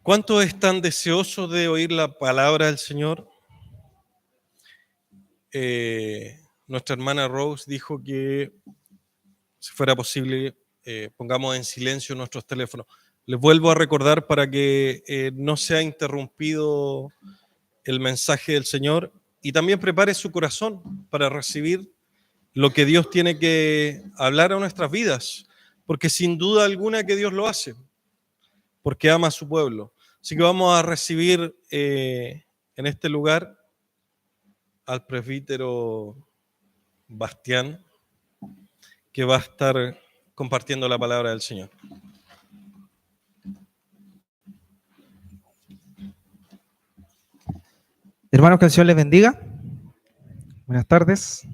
¿Cuántos están deseosos de oír la palabra del Señor? Nuestra hermana Rose dijo que, si fuera posible, pongamos en silencio nuestros teléfonos. Les vuelvo a recordar para que no sea interrumpido el mensaje del Señor, y también prepare su corazón para recibir lo que Dios tiene que hablar a nuestras vidas, porque sin duda alguna que Dios lo hace, porque ama a su pueblo. Así que vamos a recibir en este lugar al presbítero Bastián, que va a estar compartiendo la palabra del Señor. Hermanos, que el Señor les bendiga. Buenas tardes.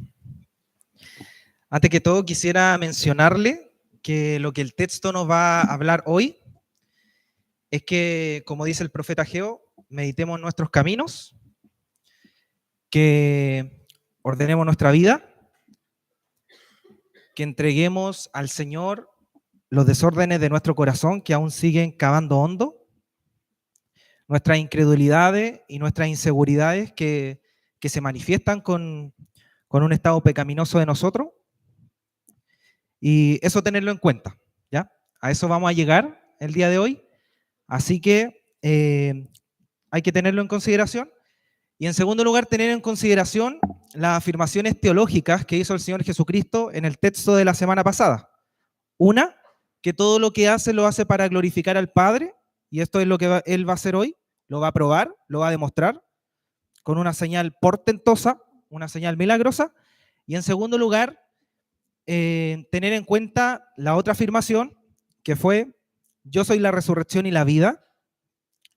Antes que todo, quisiera mencionarle que lo que el texto nos va a hablar hoy es que, como dice el profeta Ageo, meditemos nuestros caminos, que ordenemos nuestra vida, que entreguemos al Señor los desórdenes de nuestro corazón que aún siguen cavando hondo, nuestras incredulidades y nuestras inseguridades que se manifiestan con un estado pecaminoso de nosotros. Y eso tenerlo en cuenta, ¿ya? A eso vamos a llegar el día de hoy. Así que hay que tenerlo en consideración. Y en segundo lugar, tener en consideración las afirmaciones teológicas que hizo el Señor Jesucristo en el texto de la semana pasada. Una, que todo lo que hace lo hace para glorificar al Padre, y esto es lo que Él va a hacer hoy, lo va a probar, lo va a demostrar con una señal portentosa, una señal milagrosa. Y en segundo lugar, tener en cuenta la otra afirmación, que fue: yo soy la resurrección y la vida,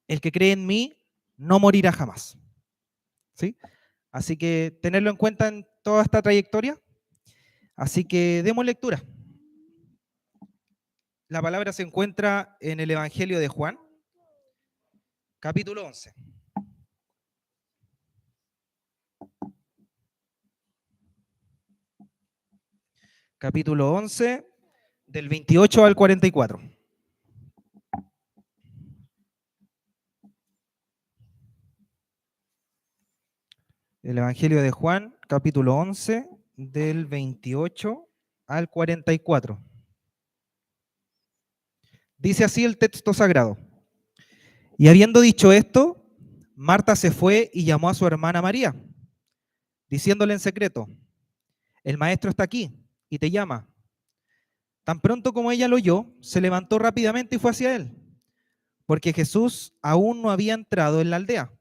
el que cree en mí no morirá jamás. ¿Sí? Así que tenerlo en cuenta en toda esta trayectoria. Así que demos lectura. La palabra se encuentra en el Evangelio de Juan, capítulo 11. Capítulo 11, del 28 al 44. El Evangelio de Juan, capítulo 11, del 28 al 44. Dice así el texto sagrado. Y habiendo dicho esto, Marta se fue y llamó a su hermana María, diciéndole en secreto: el maestro está aquí y te llama. Tan pronto como ella lo oyó, se levantó rápidamente y fue hacia él, porque Jesús aún no había entrado en la aldea,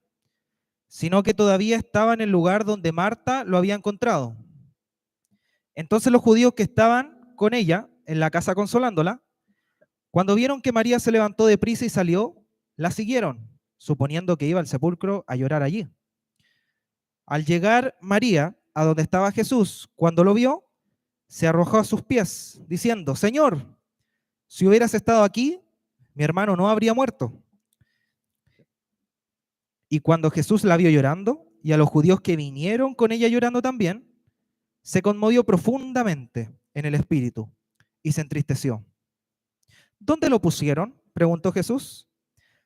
sino que todavía estaba en el lugar donde Marta lo había encontrado. Entonces los judíos que estaban con ella en la casa consolándola, cuando vieron que María se levantó deprisa y salió, la siguieron, suponiendo que iba al sepulcro a llorar allí. Al llegar María a donde estaba Jesús, cuando lo vio, se arrojó a sus pies, diciendo: Señor, si hubieras estado aquí, mi hermano no habría muerto. Y cuando Jesús la vio llorando, y a los judíos que vinieron con ella llorando también, se conmovió profundamente en el espíritu y se entristeció. ¿Dónde lo pusieron?, preguntó Jesús.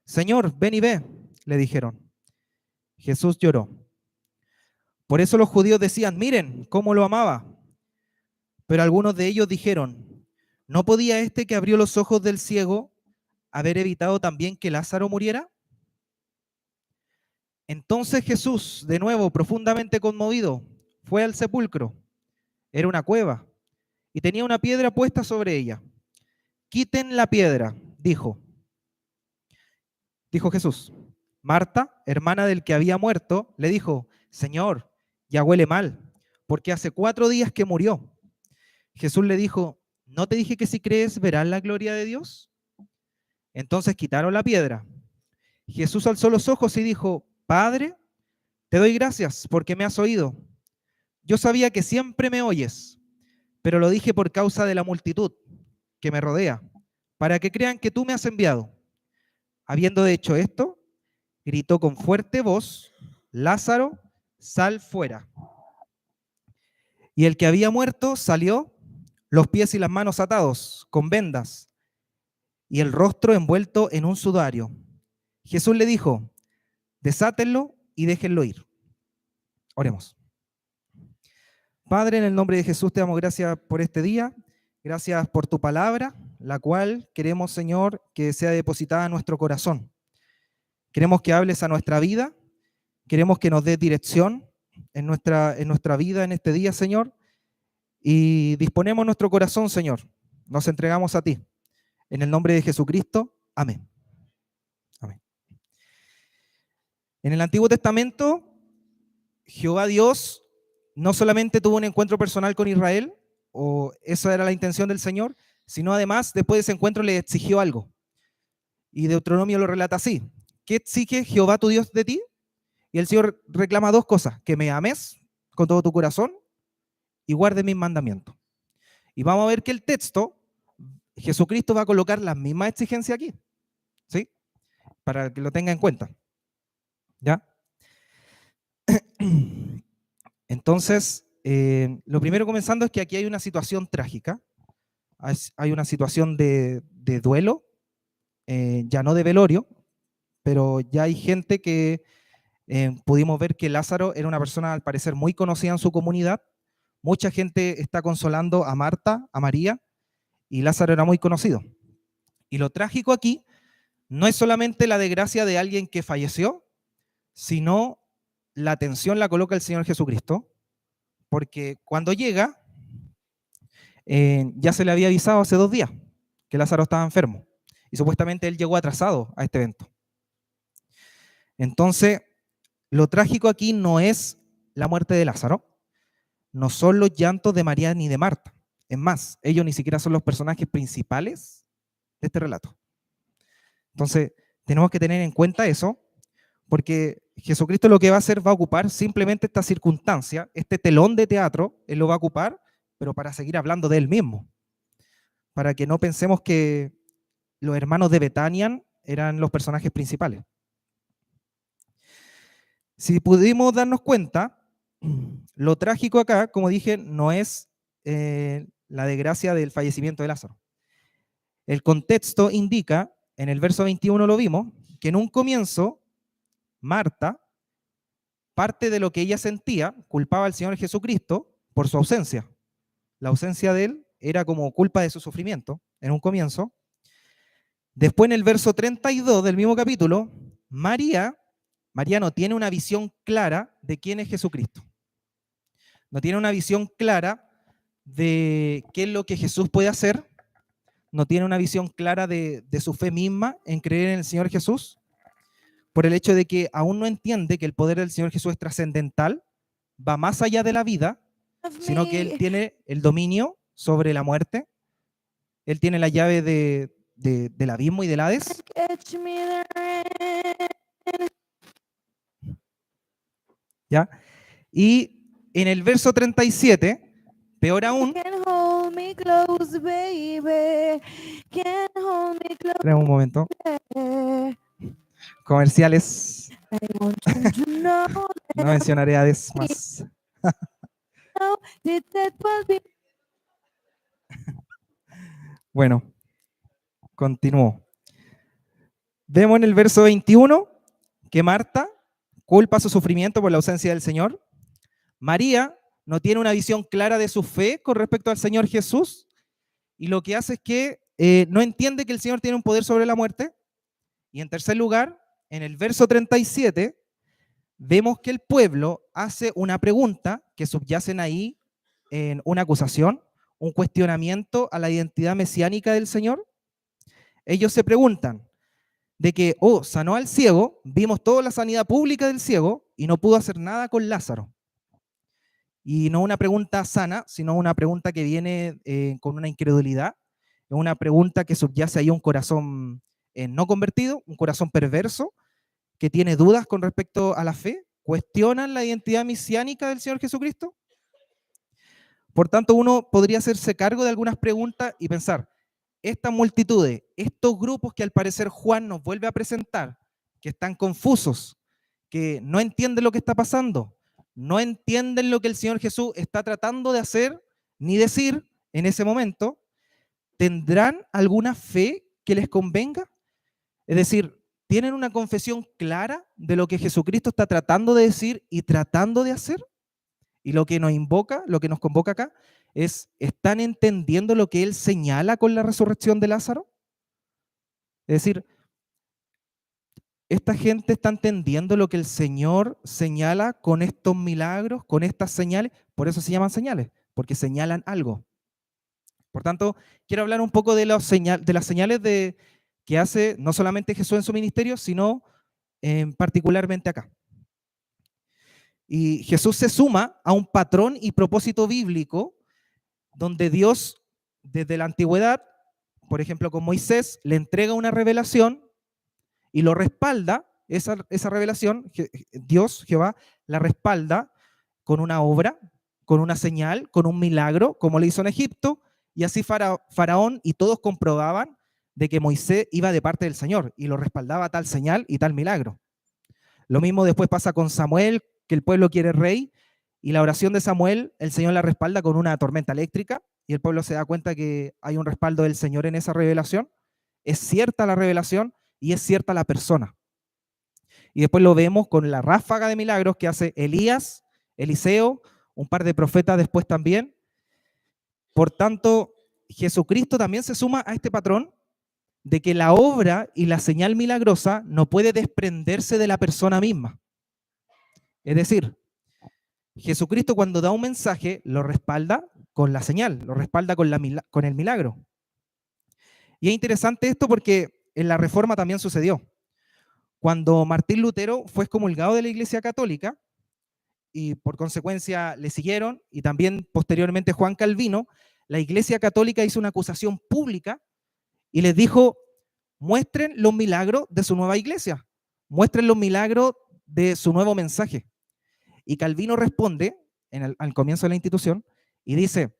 Señor, ven y ve, le dijeron. Jesús lloró. Por eso los judíos decían: miren cómo lo amaba. Pero algunos de ellos dijeron: ¿no podía este que abrió los ojos del ciego haber evitado también que Lázaro muriera? Entonces Jesús, de nuevo profundamente conmovido, fue al sepulcro. Era una cueva y tenía una piedra puesta sobre ella. Quiten la piedra, dijo Jesús. Marta, hermana del que había muerto, le dijo: Señor, ya huele mal, porque hace 4 días que murió. Jesús le dijo: ¿no te dije que si crees verás la gloria de Dios? Entonces quitaron la piedra. Jesús alzó los ojos y dijo: Padre, te doy gracias porque me has oído. Yo sabía que siempre me oyes, pero lo dije por causa de la multitud que me rodea, para que crean que tú me has enviado. Habiendo hecho esto, gritó con fuerte voz: Lázaro, sal fuera. Y el que había muerto salió, los pies y las manos atados, con vendas, y el rostro envuelto en un sudario. Jesús le dijo, desátenlo y déjenlo ir. Oremos. Padre, en el nombre de Jesús te damos gracias por este día. Gracias por tu palabra, la cual queremos, Señor, que sea depositada en nuestro corazón. Queremos que hables a nuestra vida. Queremos que nos des dirección en nuestra vida en este día, Señor. Y disponemos nuestro corazón, Señor. Nos entregamos a ti. En el nombre de Jesucristo. Amén. Amén. En el Antiguo Testamento, Jehová Dios no solamente tuvo un encuentro personal con Israel, o esa era la intención del Señor, sino además después de ese encuentro le exigió algo. Y Deuteronomio lo relata así. ¿Qué exige Jehová tu Dios de ti? Y el Señor reclama dos cosas: que me ames con todo tu corazón y guarde mis mandamientos. Y vamos a ver que el texto, Jesucristo va a colocar las mismas exigencias aquí, ¿sí? Para que lo tenga en cuenta. ¿Ya? Entonces, lo primero comenzando es que aquí hay una situación trágica. Hay una situación de duelo, ya no de velorio, pero ya hay gente que pudimos ver que Lázaro era una persona al parecer muy conocida en su comunidad. Mucha gente está consolando a Marta, a María, y Lázaro era muy conocido. Y lo trágico aquí no es solamente la desgracia de alguien que falleció, sino la atención la coloca el Señor Jesucristo, porque cuando llega, ya se le había avisado hace 2 días que Lázaro estaba enfermo, y supuestamente él llegó atrasado a este evento. Entonces, lo trágico aquí no es la muerte de Lázaro, no son los llantos de María ni de Marta. Es más, ellos ni siquiera son los personajes principales de este relato. Entonces, tenemos que tener en cuenta eso, porque Jesucristo lo que va a hacer va a ocupar simplemente esta circunstancia, este telón de teatro, él lo va a ocupar, pero para seguir hablando de él mismo. Para que no pensemos que los hermanos de Betania eran los personajes principales. Si pudimos darnos cuenta, lo trágico acá, como dije, no es la desgracia del fallecimiento de Lázaro. El contexto indica, en el verso 21 lo vimos, que en un comienzo, Marta, parte de lo que ella sentía, culpaba al Señor Jesucristo por su ausencia. La ausencia de él era como culpa de su sufrimiento, en un comienzo. Después, en el verso 32 del mismo capítulo, María no tiene una visión clara de quién es Jesucristo. No tiene una visión clara de qué es lo que Jesús puede hacer. No tiene una visión clara de su fe misma en creer en el Señor Jesús, por el hecho de que aún no entiende que el poder del Señor Jesús es trascendental, va más allá de la vida, sino que Él tiene el dominio sobre la muerte. Él tiene la llave del abismo y del Hades. ¿Ya? Y en el verso 37, peor aún, espera un momento, comerciales, no mencionaré Hades más. Bueno, continúo. Vemos en el verso 21 que Marta culpa su sufrimiento por la ausencia del Señor. María no tiene una visión clara de su fe con respecto al Señor Jesús, y lo que hace es que no entiende que el Señor tiene un poder sobre la muerte. Y en tercer lugar, en el verso 37, vemos que el pueblo hace una pregunta que subyacen ahí en una acusación, un cuestionamiento a la identidad mesiánica del Señor. Ellos se preguntan de que, sanó al ciego, vimos toda la sanidad pública del ciego y no pudo hacer nada con Lázaro. Y no una pregunta sana, sino una pregunta que viene con una incredulidad, una pregunta que subyace ahí un corazón no convertido, un corazón perverso, que tiene dudas con respecto a la fe, cuestionan la identidad mesiánica del Señor Jesucristo. Por tanto, uno podría hacerse cargo de algunas preguntas y pensar, estas multitudes, estos grupos que al parecer Juan nos vuelve a presentar, que están confusos, que no entienden lo que está pasando, no entienden lo que el Señor Jesús está tratando de hacer ni decir en ese momento, ¿tendrán alguna fe que les convenga? Es decir, ¿Tienen una confesión clara de lo que Jesucristo está tratando de decir y tratando de hacer? Y lo que nos invoca, lo que nos convoca acá, es, ¿están entendiendo lo que Él señala con la resurrección de Lázaro? Es decir, esta gente está entendiendo lo que el Señor señala con estos milagros, con estas señales. Por eso se llaman señales, porque señalan algo. Por tanto, quiero hablar un poco de las señales que hace no solamente Jesús en su ministerio, sino particularmente acá. Y Jesús se suma a un patrón y propósito bíblico donde Dios, desde la antigüedad, por ejemplo con Moisés, le entrega una revelación y lo respalda, esa revelación, Dios, Jehová, la respalda con una obra, con una señal, con un milagro, como le hizo en Egipto, y así Faraón y todos comprobaban de que Moisés iba de parte del Señor y lo respaldaba tal señal y tal milagro. Lo mismo después pasa con Samuel, que el pueblo quiere rey, y la oración de Samuel, el Señor la respalda con una tormenta eléctrica, y el pueblo se da cuenta que hay un respaldo del Señor en esa revelación. Es cierta la revelación y es cierta la persona. Y después lo vemos con la ráfaga de milagros que hace Elías, Eliseo, un par de profetas después también. Por tanto, Jesucristo también se suma a este patrón de que la obra y la señal milagrosa no puede desprenderse de la persona misma. Es decir, Jesucristo cuando da un mensaje lo respalda con la señal, lo respalda con el milagro. Y es interesante esto porque en la Reforma también sucedió. Cuando Martín Lutero fue excomulgado de la Iglesia Católica y por consecuencia le siguieron, y también posteriormente Juan Calvino, la Iglesia Católica hizo una acusación pública y les dijo, muestren los milagros de su nueva iglesia, muestren los milagros de su nuevo mensaje. Y Calvino responde al comienzo de la institución y dice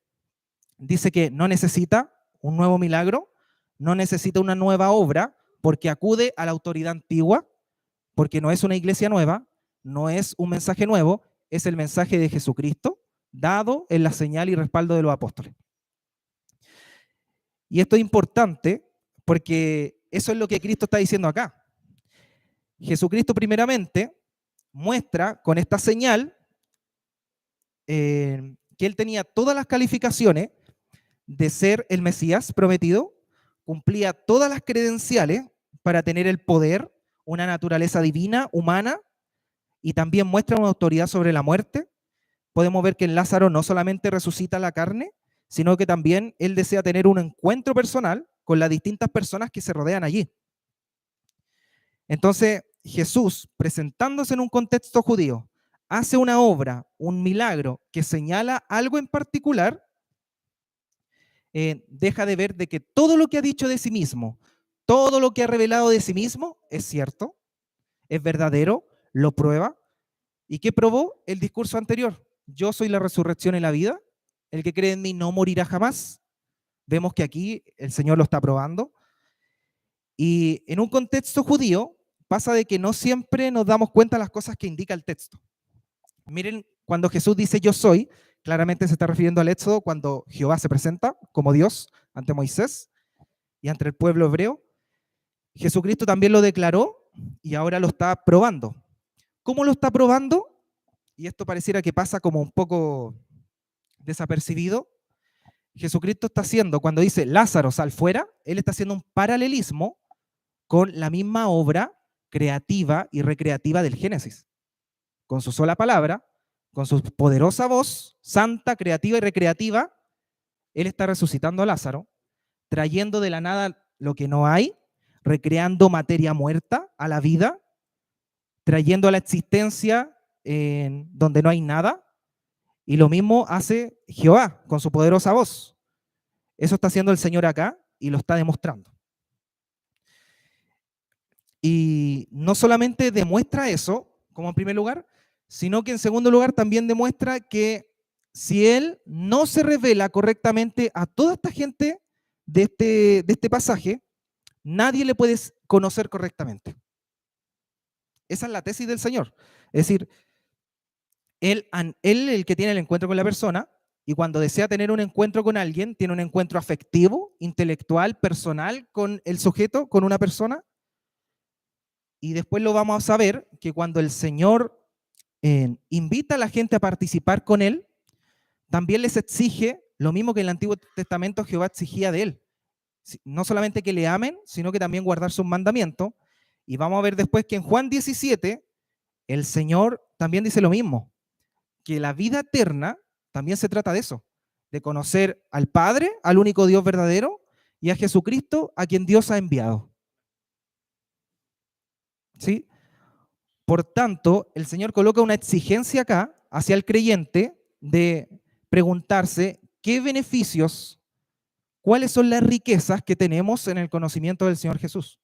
que no necesita un nuevo milagro, no necesita una nueva obra, porque acude a la autoridad antigua, porque no es una iglesia nueva, no es un mensaje nuevo, es el mensaje de Jesucristo, dado en la señal y respaldo de los apóstoles. Y esto es importante porque eso es lo que Cristo está diciendo acá. Jesucristo primeramente muestra con esta señal que él tenía todas las calificaciones de ser el Mesías prometido, cumplía todas las credenciales para tener el poder, una naturaleza divina, humana, y también muestra una autoridad sobre la muerte. Podemos ver que en Lázaro no solamente resucita la carne, sino que también él desea tener un encuentro personal con las distintas personas que se rodean allí. Entonces, Jesús, presentándose en un contexto judío, hace una obra, un milagro que señala algo en particular, deja de ver de que todo lo que ha dicho de sí mismo, todo lo que ha revelado de sí mismo es cierto, es verdadero, lo prueba. ¿Y qué probó? El discurso anterior. Yo soy la resurrección y la vida, el que cree en mí no morirá jamás. Vemos que aquí el Señor lo está probando. Y en un contexto judío pasa de que no siempre nos damos cuenta de las cosas que indica el texto. Miren, cuando Jesús dice yo soy, claramente se está refiriendo al Éxodo, cuando Jehová se presenta como Dios ante Moisés y ante el pueblo hebreo. Jesucristo también lo declaró y ahora lo está probando. ¿Cómo lo está probando? Y esto pareciera que pasa como un poco desapercibido. Jesucristo está haciendo, cuando dice Lázaro, sal fuera, él está haciendo un paralelismo con la misma obra creativa y recreativa del Génesis. Con su sola palabra, con su poderosa voz, santa, creativa y recreativa, él está resucitando a Lázaro, trayendo de la nada lo que no hay, recreando materia muerta a la vida, trayendo a la existencia en donde no hay nada, y lo mismo hace Jehová con su poderosa voz. Eso está haciendo el Señor acá y lo está demostrando. Y no solamente demuestra eso, como en primer lugar, sino que en segundo lugar también demuestra que si Él no se revela correctamente a toda esta gente de este pasaje, nadie le puede conocer correctamente. Esa es la tesis del Señor. Es decir, Él el que tiene el encuentro con la persona, y cuando desea tener un encuentro con alguien, tiene un encuentro afectivo, intelectual, personal con el sujeto, con una persona, Y después lo vamos a saber que cuando el Señor invita a la gente a participar con Él, también les exige lo mismo que en el Antiguo Testamento Jehová exigía de Él. No solamente que le amen, sino que también guardar sus mandamientos. Y vamos a ver después que en Juan 17, el Señor también dice lo mismo, que la vida eterna también se trata de eso, de conocer al Padre, al único Dios verdadero, y a Jesucristo, a quien Dios ha enviado. ¿Sí? Por tanto, el Señor coloca una exigencia acá hacia el creyente de preguntarse qué beneficios, cuáles son las riquezas que tenemos en el conocimiento del Señor Jesús.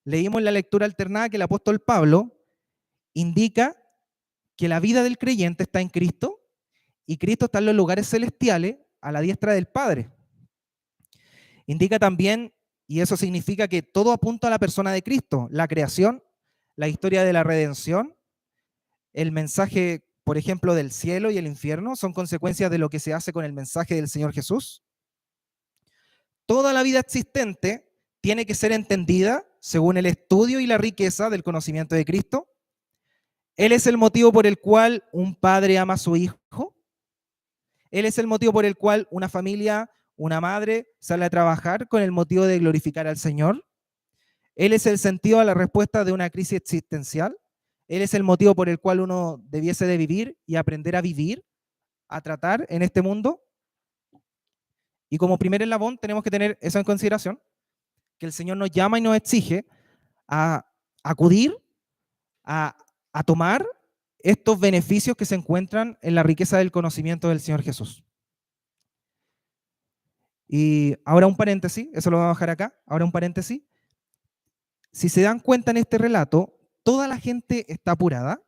Leímos en la lectura alternada que el apóstol Pablo indica que la vida del creyente está en Cristo y Cristo está en los lugares celestiales a la diestra del Padre. Indica también, y eso significa que todo apunta a la persona de Cristo, la creación, la historia de la redención, el mensaje, por ejemplo, del cielo y el infierno, son consecuencias de lo que se hace con el mensaje del Señor Jesús. Toda la vida existente tiene que ser entendida según el estudio y la riqueza del conocimiento de Cristo. Él es el motivo por el cual un padre ama a su hijo. Él es el motivo por el cual una familia, una madre, sale a trabajar con el motivo de glorificar al Señor. Él es el sentido a la respuesta de una crisis existencial. Él es el motivo por el cual uno debiese de vivir y aprender a vivir, a tratar en este mundo. Y como primer eslabón tenemos que tener eso en consideración, que el Señor nos llama y nos exige a acudir, a tomar estos beneficios que se encuentran en la riqueza del conocimiento del Señor Jesús. Y ahora un paréntesis, eso lo vamos a dejar acá, ahora un paréntesis. Si se dan cuenta en este relato, toda la gente está apurada,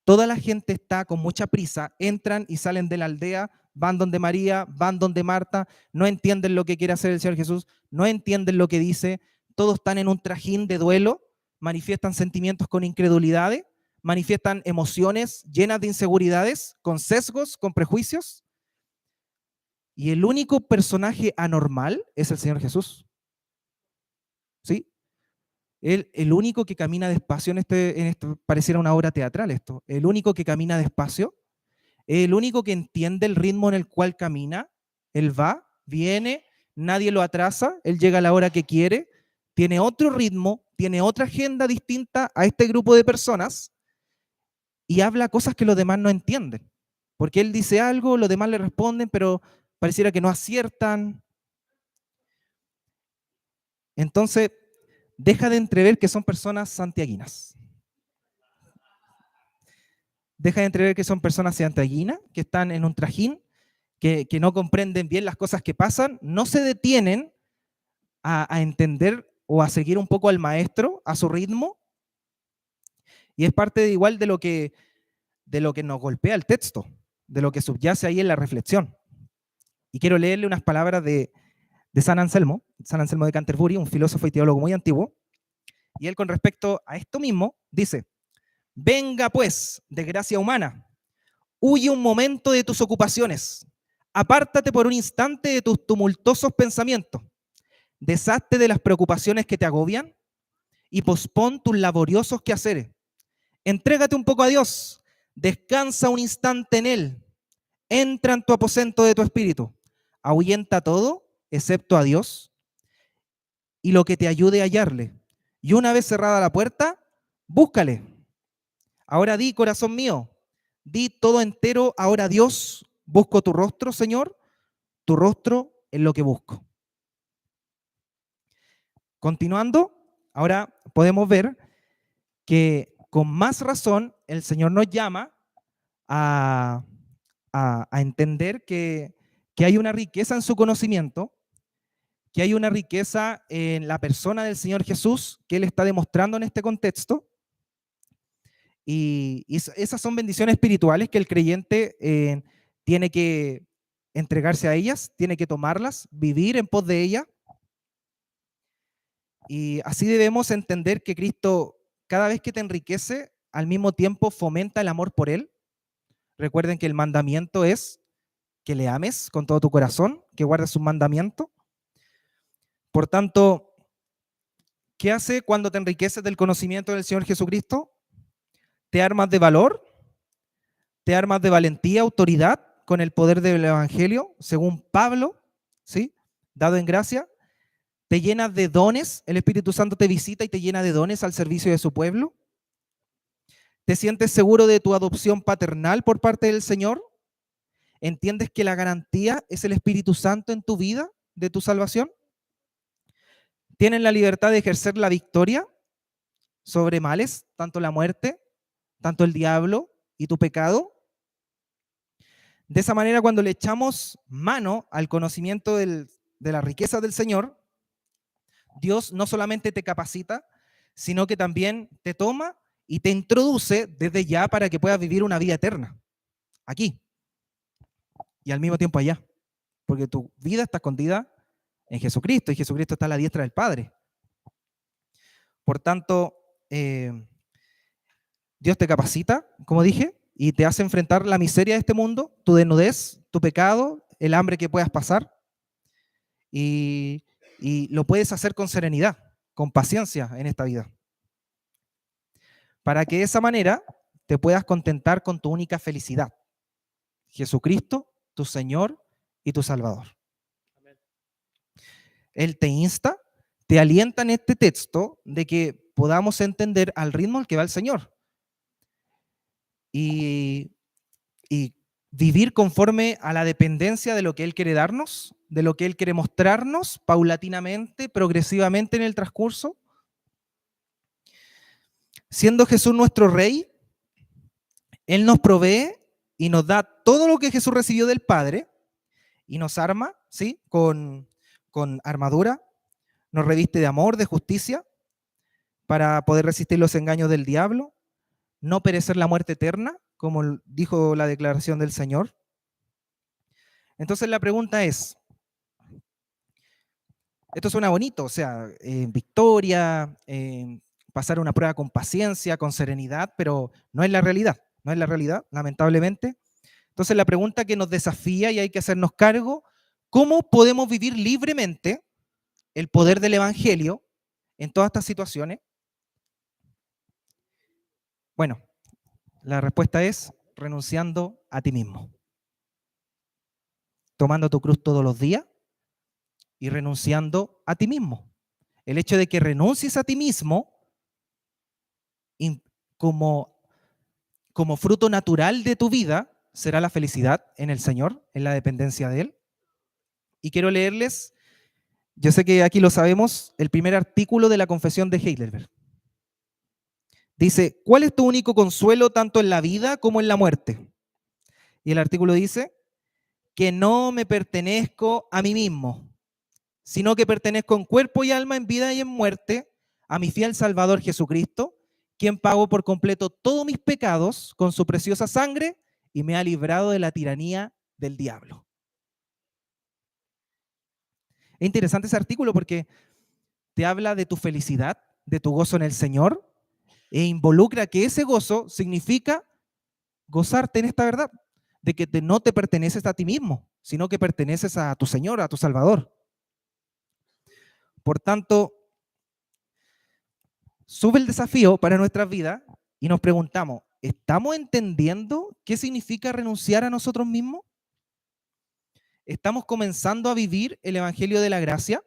toda la gente está con mucha prisa, entran y salen de la aldea, van donde María, van donde Marta, no entienden lo que quiere hacer el Señor Jesús, no entienden lo que dice, todos están en un trajín de duelo, manifiestan sentimientos con incredulidades, manifiestan emociones llenas de inseguridades, con sesgos, con prejuicios. Y el único personaje anormal es el Señor Jesús. ¿Sí? El único que camina despacio en esto pareciera una obra teatral esto. El único que camina despacio, el único que entiende el ritmo en el cual camina. Él va, viene, nadie lo atrasa, él llega a la hora que quiere, tiene otro ritmo, tiene otra agenda distinta a este grupo de personas y habla cosas que los demás no entienden. Porque él dice algo, los demás le responden, pero pareciera que no aciertan. Entonces, deja de entrever que son personas santiaguinas. Deja de entrever que son personas santiaguinas, que están en un trajín, que no comprenden bien las cosas que pasan, no se detienen a entender o a seguir un poco al maestro, a su ritmo, y es parte igual de lo que nos golpea el texto, de lo que subyace ahí en la reflexión. Y quiero leerle unas palabras de San Anselmo de Canterbury, un filósofo y teólogo muy antiguo, y él con respecto a esto mismo dice: venga pues, desgracia humana, huye un momento de tus ocupaciones, apártate por un instante de tus tumultuosos pensamientos, deshazte de las preocupaciones que te agobian y pospon tus laboriosos quehaceres. Entrégate un poco a Dios, descansa un instante en Él, entra en tu aposento de tu espíritu, ahuyenta todo excepto a Dios y lo que te ayude a hallarle. Y una vez cerrada la puerta, búscale. Ahora di, corazón mío, di todo entero, ahora Dios, busco tu rostro, Señor, tu rostro es lo que busco. Continuando, ahora podemos ver que con más razón el Señor nos llama a entender que hay una riqueza en su conocimiento, que hay una riqueza en la persona del Señor Jesús que Él está demostrando en este contexto. Y esas son bendiciones espirituales que el creyente tiene que entregarse a ellas, tiene que tomarlas, vivir en pos de ellas. Y así debemos entender que Cristo, cada vez que te enriquece, al mismo tiempo fomenta el amor por Él. Recuerden que el mandamiento es que le ames con todo tu corazón, que guardes sus mandamientos. Por tanto, ¿Qué hace cuando te enriqueces del conocimiento del Señor Jesucristo? Te armas de valor, te armas de valentía, autoridad, con el poder del Evangelio, según Pablo, ¿sí? Dado en gracia. Te llenas de dones, el Espíritu Santo te visita y te llena de dones al servicio de su pueblo. Te sientes seguro de tu adopción paternal por parte del Señor. ¿Entiendes que la garantía es el Espíritu Santo en tu vida, de tu salvación? ¿Tienes la libertad de ejercer la victoria sobre males, tanto la muerte, tanto el diablo y tu pecado? De esa manera, cuando le echamos mano al conocimiento de la riqueza del Señor, Dios no solamente te capacita, sino que también te toma y te introduce desde ya para que puedas vivir una vida eterna, aquí, y al mismo tiempo allá, porque tu vida está escondida en Jesucristo, y Jesucristo está a la diestra del Padre. Por tanto, Dios te capacita, como dije, y te hace enfrentar la miseria de este mundo, tu desnudez, tu pecado, el hambre que puedas pasar, y lo puedes hacer con serenidad, con paciencia en esta vida, para que de esa manera te puedas contentar con tu única felicidad, Jesucristo, tu Señor y tu Salvador. Él te insta, te alienta en este texto de que podamos entender al ritmo al que va el Señor y vivir conforme a la dependencia de lo que Él quiere darnos, de lo que Él quiere mostrarnos paulatinamente, progresivamente en el transcurso. Siendo Jesús nuestro Rey, Él nos provee y nos da todo lo que Jesús recibió del Padre y nos arma, ¿sí? Con armadura, nos reviste de amor, de justicia, para poder resistir los engaños del diablo, no perecer la muerte eterna, como dijo la declaración del Señor. Entonces la pregunta es, esto suena bonito, o sea, victoria, pasar una prueba con paciencia, con serenidad, pero no es la realidad, no es la realidad, lamentablemente. Entonces la pregunta que nos desafía y hay que hacernos cargo, ¿cómo podemos vivir libremente el poder del Evangelio en todas estas situaciones? Bueno, la respuesta es renunciando a ti mismo, tomando tu cruz todos los días y renunciando a ti mismo. El hecho de que renuncies a ti mismo como fruto natural de tu vida será la felicidad en el Señor, en la dependencia de Él. Y quiero leerles, yo sé que aquí lo sabemos, el primer artículo de la Confesión de Heidelberg. Dice, ¿cuál es tu único consuelo tanto en la vida como en la muerte? Y el artículo dice, que no me pertenezco a mí mismo, sino que pertenezco en cuerpo y alma, en vida y en muerte, a mi fiel Salvador Jesucristo, quien pagó por completo todos mis pecados con su preciosa sangre y me ha librado de la tiranía del diablo. Es interesante ese artículo porque te habla de tu felicidad, de tu gozo en el Señor, e involucra que ese gozo significa gozarte en esta verdad, de que no te perteneces a ti mismo, sino que perteneces a tu Señor, a tu Salvador. Por tanto, sube el desafío para nuestras vidas y nos preguntamos, ¿estamos entendiendo qué significa renunciar a nosotros mismos? ¿Estamos comenzando a vivir el Evangelio de la Gracia?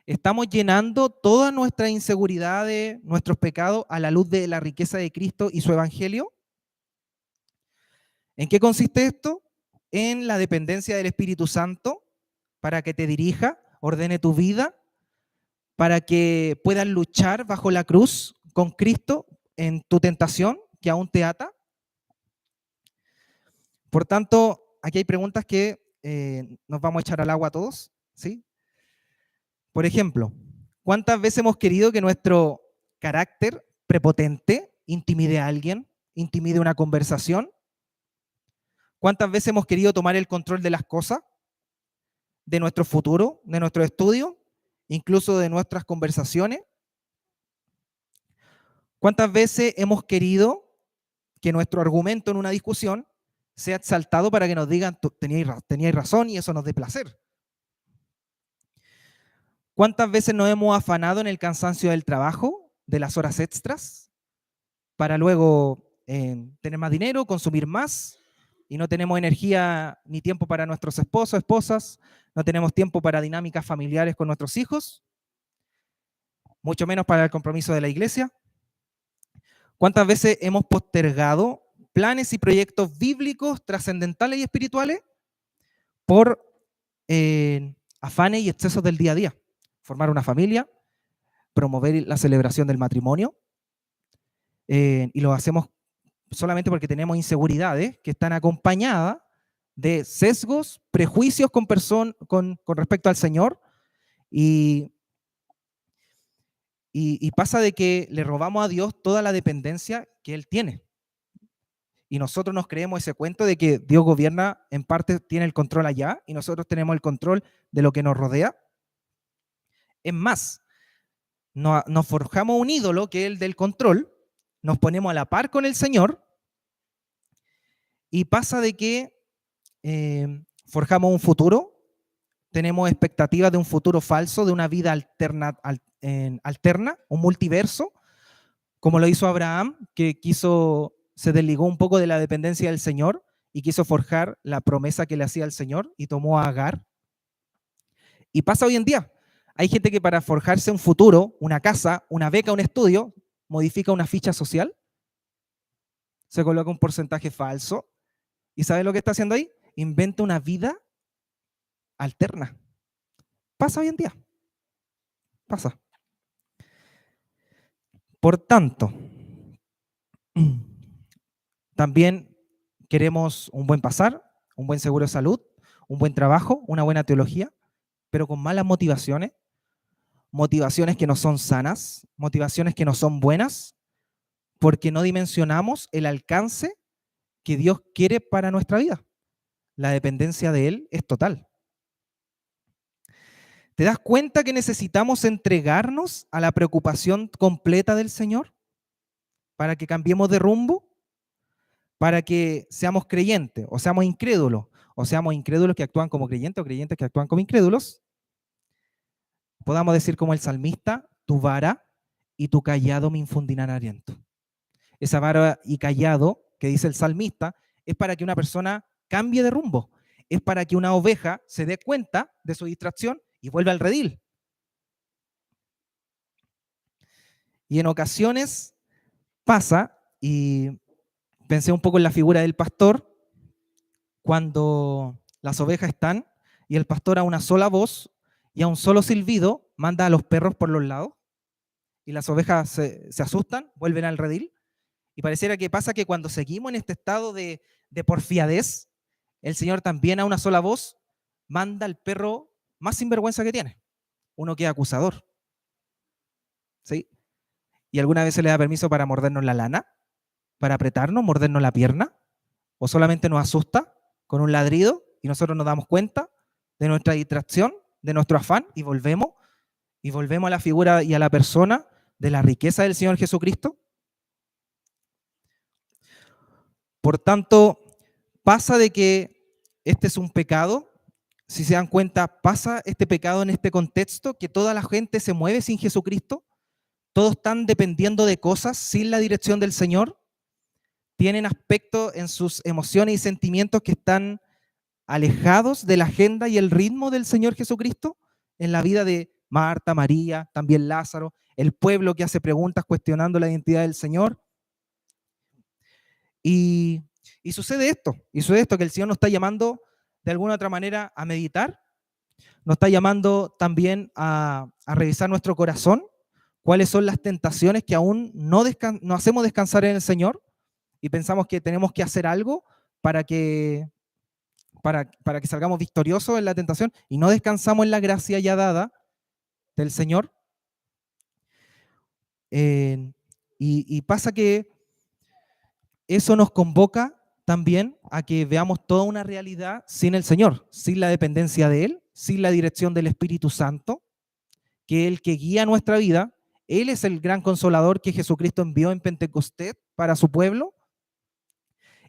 ¿Estamos llenando todas nuestras inseguridades, nuestros pecados a la luz de la riqueza de Cristo y su Evangelio? ¿En qué consiste esto? En la dependencia del Espíritu Santo para que te dirija, ordene tu vida, para que puedas luchar bajo la cruz con Cristo en tu tentación que aún te ata. Por tanto, aquí hay preguntas que nos vamos a echar al agua a todos, ¿sí? Por ejemplo, ¿cuántas veces hemos querido que nuestro carácter prepotente intimide a alguien, intimide una conversación? ¿Cuántas veces hemos querido tomar el control de las cosas, de nuestro futuro, de nuestro estudio, incluso de nuestras conversaciones? ¿Cuántas veces hemos querido que nuestro argumento en una discusión sea exaltado para que nos digan, teníais razón y eso nos dé placer? ¿Cuántas veces nos hemos afanado en el cansancio del trabajo, de las horas extras, para luego tener más dinero, consumir más, y no tenemos energía ni tiempo para nuestros esposos, esposas, no tenemos tiempo para dinámicas familiares con nuestros hijos, mucho menos para el compromiso de la iglesia? ¿Cuántas veces hemos postergado planes y proyectos bíblicos, trascendentales y espirituales por afanes y excesos del día a día? Formar una familia, promover la celebración del matrimonio, y lo hacemos solamente porque tenemos inseguridades que están acompañadas de sesgos, prejuicios con respecto al Señor, y pasa de que le robamos a Dios toda la dependencia que Él tiene. Y nosotros nos creemos ese cuento de que Dios gobierna, en parte tiene el control allá, y nosotros tenemos el control de lo que nos rodea. Es más, nos forjamos un ídolo que es el del control, nos ponemos a la par con el Señor, y pasa de que forjamos un futuro, tenemos expectativas de un futuro falso, de una vida alterna, un multiverso, como lo hizo Abraham, que se desligó un poco de la dependencia del Señor y quiso forjar la promesa que le hacía el Señor y tomó a Agar. Y pasa hoy en día. Hay gente que para forjarse un futuro, una casa, una beca, un estudio, modifica una ficha social, se coloca un porcentaje falso. ¿Y sabe lo que está haciendo ahí? Inventa una vida alterna. Pasa hoy en día. Pasa. Por tanto, también queremos un buen pasar, un buen seguro de salud, un buen trabajo, una buena teología, pero con malas motivaciones, motivaciones que no son sanas, motivaciones que no son buenas, porque no dimensionamos el alcance que Dios quiere para nuestra vida. La dependencia de Él es total. ¿Te das cuenta que necesitamos entregarnos a la preocupación completa del Señor para que cambiemos de rumbo? Para que seamos creyentes o seamos incrédulos que actúan como creyentes o creyentes que actúan como incrédulos, podamos decir como el salmista: tu vara y tu cayado me infundirán aliento. Esa vara y cayado que dice el salmista es para que una persona cambie de rumbo, es para que una oveja se dé cuenta de su distracción y vuelva al redil. Y en ocasiones pasa, y pensé un poco en la figura del pastor, cuando las ovejas están y el pastor a una sola voz y a un solo silbido manda a los perros por los lados y las ovejas se asustan, vuelven al redil, y pareciera que pasa que cuando seguimos en este estado de porfiadez, el Señor también a una sola voz manda al perro más sinvergüenza que tiene, uno que es acusador. ¿Sí? ¿Y alguna vez se le da permiso para mordernos la lana? ¿Para apretarnos, mordernos la pierna? ¿O solamente nos asusta con un ladrido y nosotros nos damos cuenta de nuestra distracción, de nuestro afán, y volvemos a la figura y a la persona de la riqueza del Señor Jesucristo? Por tanto, pasa de que este es un pecado. Si se dan cuenta, pasa este pecado en este contexto, que toda la gente se mueve sin Jesucristo, todos están dependiendo de cosas sin la dirección del Señor, tienen aspectos en sus emociones y sentimientos que están alejados de la agenda y el ritmo del Señor Jesucristo en la vida de Marta, María, también Lázaro, el pueblo que hace preguntas cuestionando la identidad del Señor. Y sucede esto, que el Señor nos está llamando de alguna otra manera a meditar, nos está llamando también a revisar nuestro corazón, cuáles son las tentaciones que aún no hacemos descansar en el Señor y pensamos que tenemos que hacer algo para que salgamos victoriosos en la tentación y no descansamos en la gracia ya dada del Señor. Y pasa que eso nos convoca también a que veamos toda una realidad sin el Señor, sin la dependencia de Él, sin la dirección del Espíritu Santo, que es el que guía nuestra vida. Él es el gran consolador que Jesucristo envió en Pentecostés para su pueblo.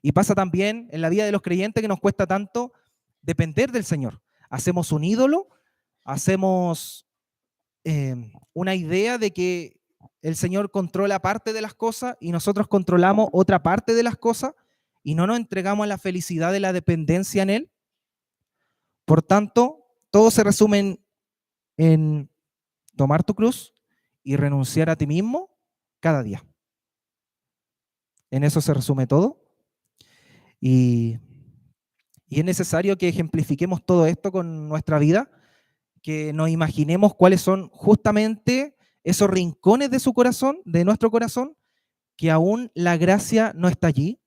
Y pasa también en la vida de los creyentes que nos cuesta tanto depender del Señor. Hacemos un ídolo, hacemos una idea de que el Señor controla parte de las cosas y nosotros controlamos otra parte de las cosas y no nos entregamos a la felicidad de la dependencia en Él. Por tanto, todo se resume en tomar tu cruz y renunciar a ti mismo cada día. En eso se resume todo. Y es necesario que ejemplifiquemos todo esto con nuestra vida, que nos imaginemos cuáles son justamente esos rincones de su corazón, de nuestro corazón, que aún la gracia no está allí,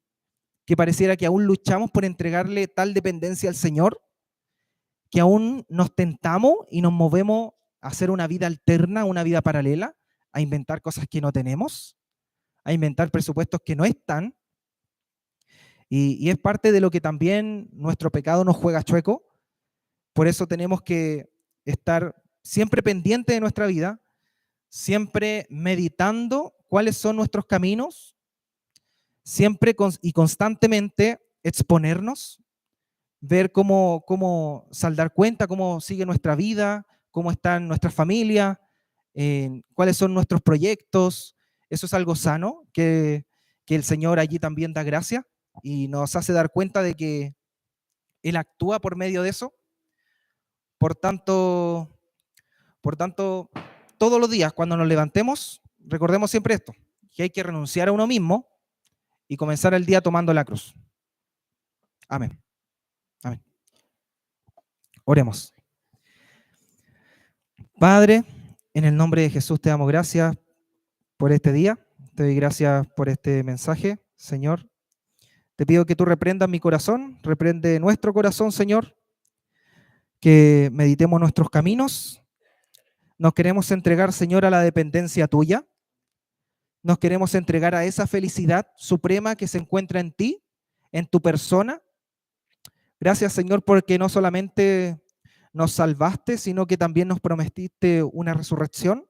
que pareciera que aún luchamos por entregarle tal dependencia al Señor, que aún nos tentamos y nos movemos a hacer una vida alterna, una vida paralela, a inventar cosas que no tenemos, a inventar presupuestos que no están. Y es parte de lo que también nuestro pecado nos juega chueco. Por eso tenemos que estar siempre pendientes de nuestra vida, siempre meditando cuáles son nuestros caminos, siempre y constantemente exponernos, ver cómo saldar cuenta, cómo sigue nuestra vida, cómo está nuestra familia, cuáles son nuestros proyectos. Eso es algo sano, que el Señor allí también da gracia y nos hace dar cuenta de que Él actúa por medio de eso. Por tanto, todos los días cuando nos levantemos, recordemos siempre esto, que hay que renunciar a uno mismo y comenzar el día tomando la cruz. Amén. Amén. Oremos. Padre, en el nombre de Jesús te damos gracias por este día. Te doy gracias por este mensaje, Señor. Te pido que tú reprendas mi corazón, reprende nuestro corazón, Señor, que meditemos nuestros caminos. Nos queremos entregar, Señor, a la dependencia tuya. Nos queremos entregar a esa felicidad suprema que se encuentra en ti, en tu persona. Gracias, Señor, porque no solamente nos salvaste, sino que también nos prometiste una resurrección.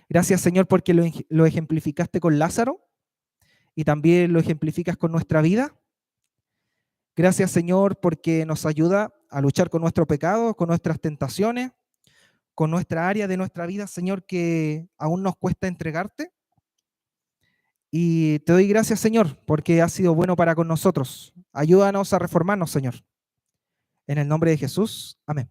Gracias, Señor, porque lo ejemplificaste con Lázaro y también lo ejemplificas con nuestra vida. Gracias, Señor, porque nos ayuda a luchar con nuestro pecado, con nuestras tentaciones, con nuestra área de nuestra vida, Señor, que aún nos cuesta entregarte. Y te doy gracias, Señor, porque has sido bueno para con nosotros. Ayúdanos a reformarnos, Señor. En el nombre de Jesús, amén.